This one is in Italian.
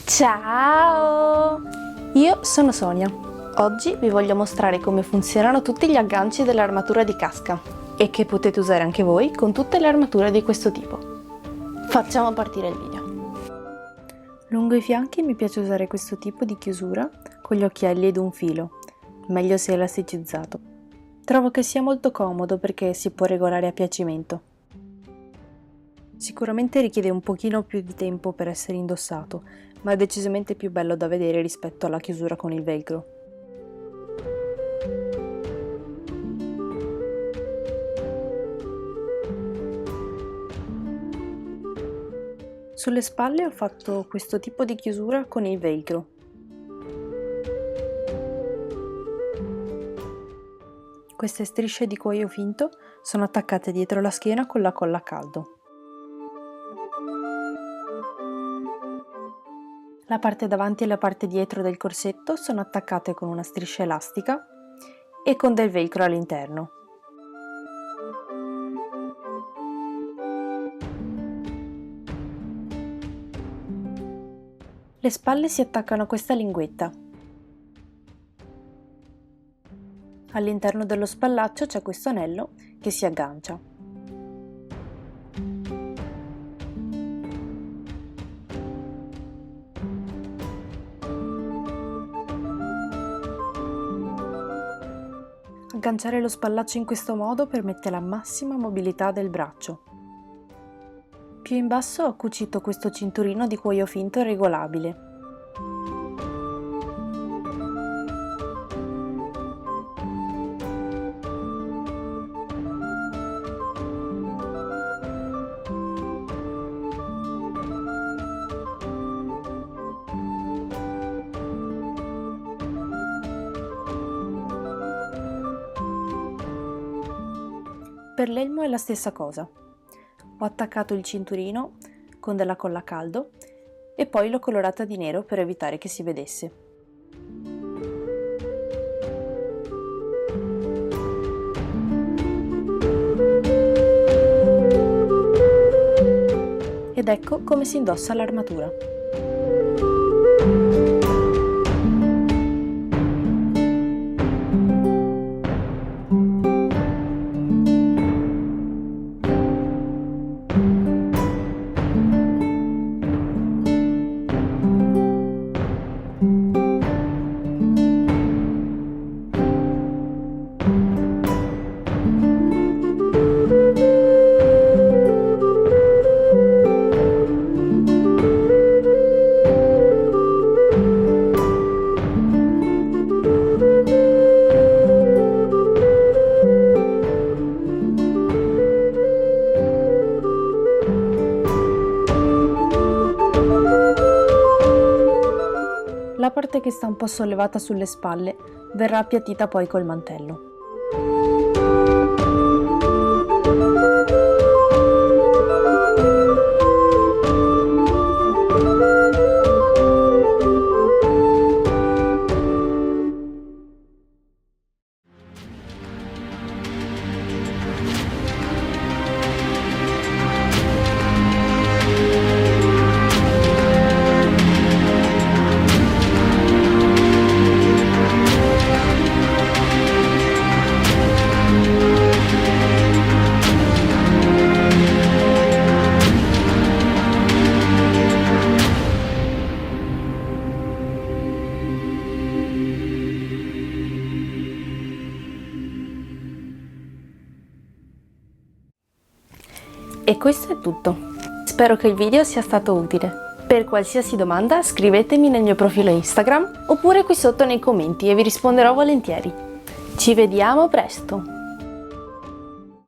Ciao! Io sono Sonia. Oggi vi voglio mostrare come funzionano tutti gli agganci dell'armatura di casca e che potete usare anche voi con tutte le armature di questo tipo. Facciamo partire il video. Lungo i fianchi mi piace usare questo tipo di chiusura con gli occhielli ed un filo, meglio se elasticizzato. Trovo che sia molto comodo perché si può regolare a piacimento. Sicuramente richiede un pochino più di tempo per essere indossato, ma è decisamente più bello da vedere rispetto alla chiusura con il velcro. Sulle spalle ho fatto questo tipo di chiusura con il velcro. Queste strisce di cuoio finto sono attaccate dietro la schiena con la colla a caldo. La parte davanti e la parte dietro del corsetto sono attaccate con una striscia elastica e con del velcro all'interno. Le spalle si attaccano a questa linguetta. All'interno dello spallaccio c'è questo anello che si aggancia. Agganciare lo spallaccio in questo modo permette la massima mobilità del braccio. Più in basso ho cucito questo cinturino di cuoio finto regolabile. Per l'elmo è la stessa cosa. Ho attaccato il cinturino con della colla a caldo e poi l'ho colorata di nero per evitare che si vedesse. Ed ecco come si indossa l'armatura. La parte che sta un po' sollevata sulle spalle verrà appiattita poi col mantello. E questo è tutto. Spero che il video sia stato utile. Per qualsiasi domanda scrivetemi nel mio profilo Instagram oppure qui sotto nei commenti e vi risponderò volentieri. Ci vediamo presto!